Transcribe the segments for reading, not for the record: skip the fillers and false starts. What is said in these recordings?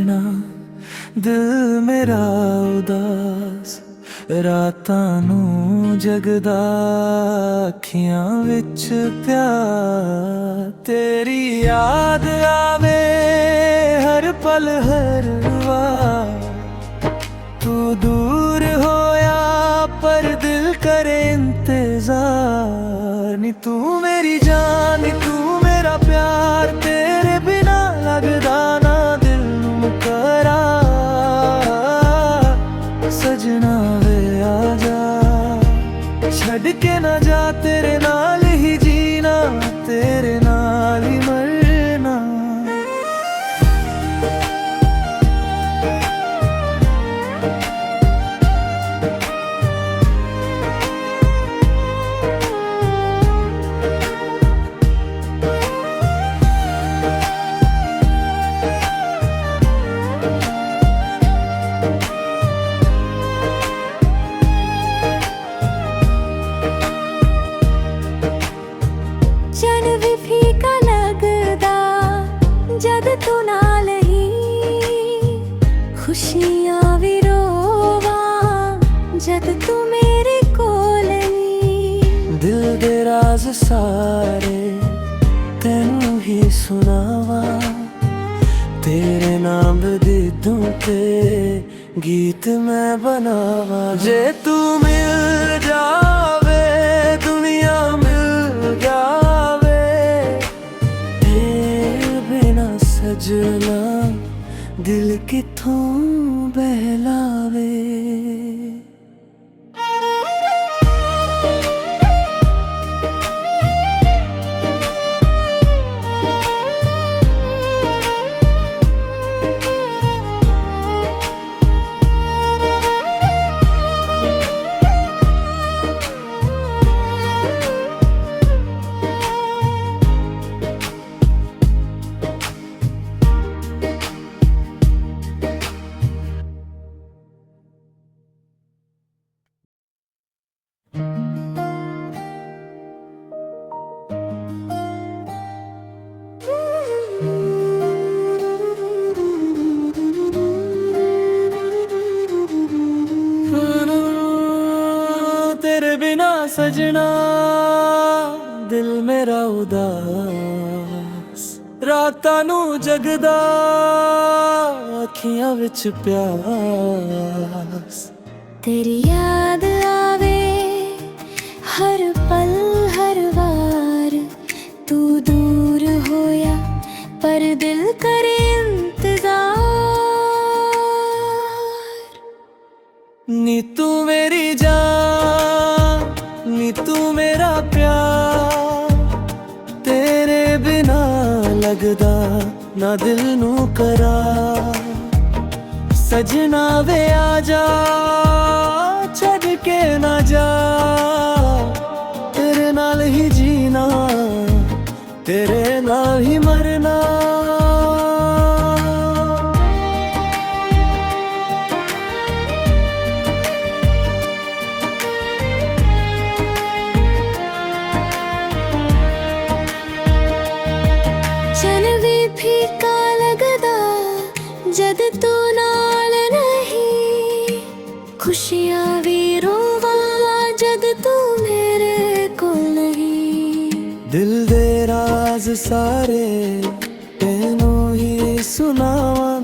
सजना दिल मेरा उदास रातां नूं जगदा अखियां विच प्यार तेरी याद आवे हर पल हर वार तू दूर होया पर दिल करे इंतजार नी तू मेरी जान नी तू मेरा प्यार तेरे बिना लगदा ना दिल नूं करार सजना वे आजा छड़ के ना जा तेरे नाल ही जीना तेरे नाल ही मरना खुशियां भी रोवां जद तू मेरे कोल नहीं दिल दे राज सारे तेनू ही सुनावा तेरे नाम दी दूं ते गीत मैं बनावा जे तू मिल जावे दुनिया मिल जावे तेरे बिना सजना दिल किथों बहलावे तेरे बिना सजना दिल मेरा उदास रातां नूं जगदा अखियां विच प्यास तेरी याद आवे हर पल हर वार तू दूर होया पर दिल करे इंतजार नी तू मेरी जान नी तू मेरा प्यार तेरे बिना लगदा ना दिल नू करार सजना वे आजा छड़ के ना जा तेरे नाल ही जीना तेरे नाल ही मरना जद तू नाल नहीं खुशियां भी रोवां जद तू मेरे कोल नहीं दिल दे राज सारे तेनू ही सुनावां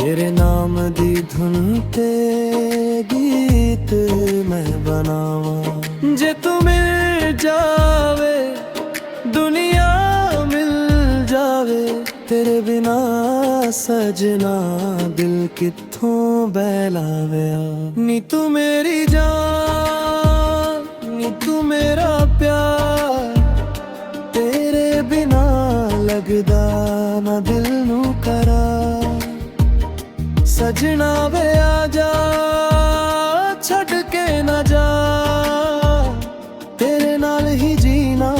तेरे नाम दी धुन ते गीत मैं बनावां जे तू मिल जावे दुनिया मिल जावे तेरे बिना सजना दिल किथों बहलावे नी तू मेरी जान नी तू मेरा प्यार तेरे बिना लगदा ना दिल नू करार सजना वे आजा छड़ के ना जा तेरे नाल ही जीना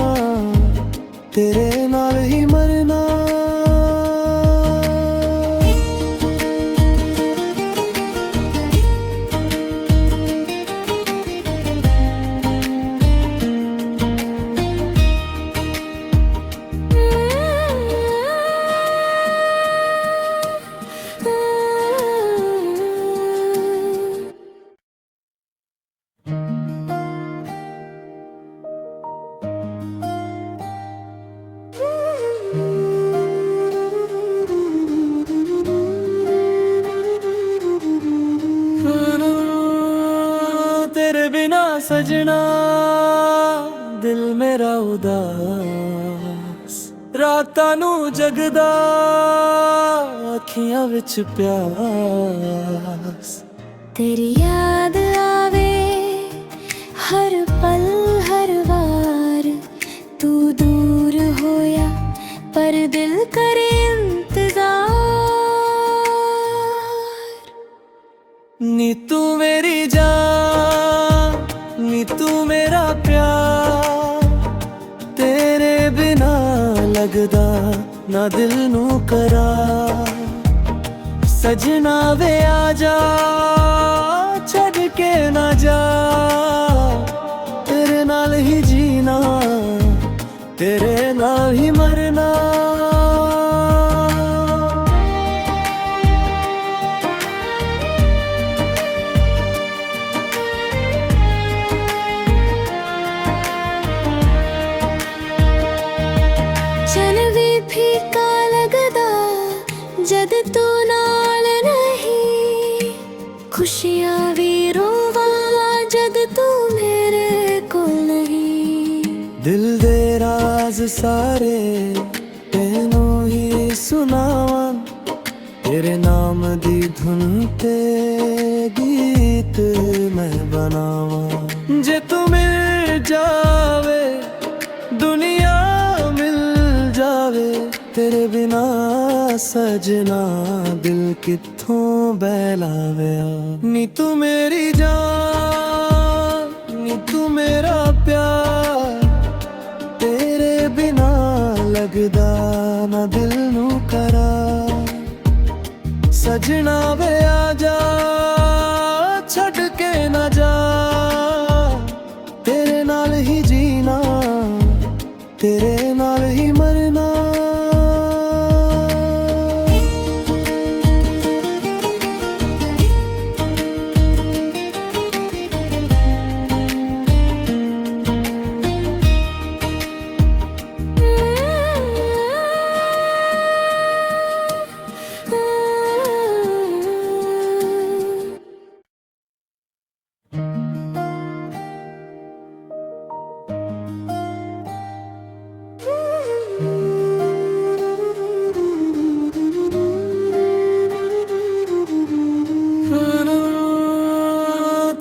तेरे नाल ही मरना ਸਜਣਾ ਦਿਲ ਮੇਰਾ ਉਦਾਸ, ਰਾਤਾਂ ਨੂੰ ਜਗਦਾ ਅੱਖੀਆਂ ਵਿੱਚ ਪਿਆਸ। तेरी याद आवे हर पल हर वार, तू दूर होया पर दिल करे इंतजार। नी तू मेरी जान, नी तू मेरा प्यार, तेरे बिना लगदा ना दिल नू करार। सजना वे आजा छड़ के ना जा, तेरे नाल ही जीना तेरे नाल ही मरना। चल भी फीका लगदा जद तू नाल नहीं, खुशियां भी रोवा जद तू मेरे कोल नहीं। दिल दे राज सारे तेनू ही सुनावां, तेरे नाम दी धुन ते गीत मैं बनावां। जे तू मिल जावे दुनिया मिल जावे, तेरे बिना सजना दिल कित्थों बहलावे। नी तू मेरी जान, नी तू मेरा प्यार, तेरे बिना लगदा ना दिल नू करार। सजना वे आजा छड़ के ना जा, तेरे नाल ही जीना तेरे नाल ही मरना।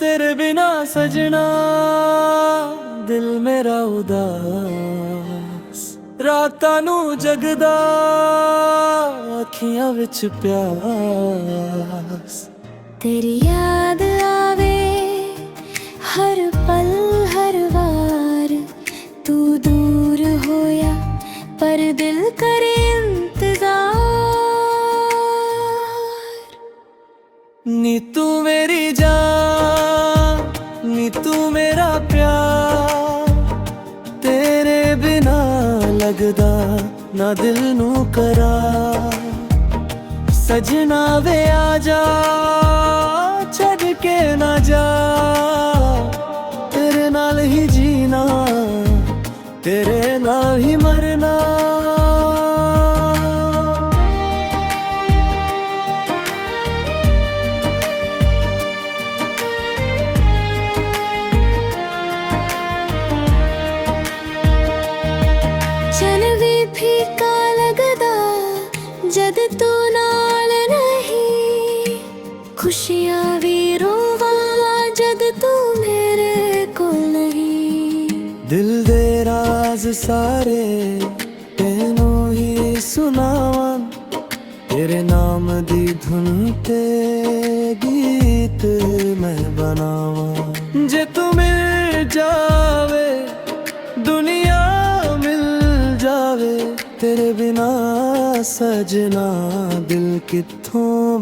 तेरे बिना सजना दिल मेरा उदास, रातां नू जगदा अखियां विच प्यास। तेरी याद आवे हर पल हर वार, तू दूर होया पर दिल करे इंतजार। नी तू मेरी जान, नी तू मेरा प्यार, तेरे बिना लगदा ना दिल नू करार। सजना वे आजा छड़ के ना जा, तेरे नाल ही जीना तेरे नाल ही मरना। चल भी फीका लगदा जद तू नाल नहीं, खुशियां भी रोवा जद तू मेरे कोल नहीं। दिल दे राज सारे तेनू ही सुनावां, तेरे नाम दी धुन ते गीत मैं बनावां। जे तू मिल जावे दुनिया मिल जावे, तेरे बिना सजना दिल कित्थों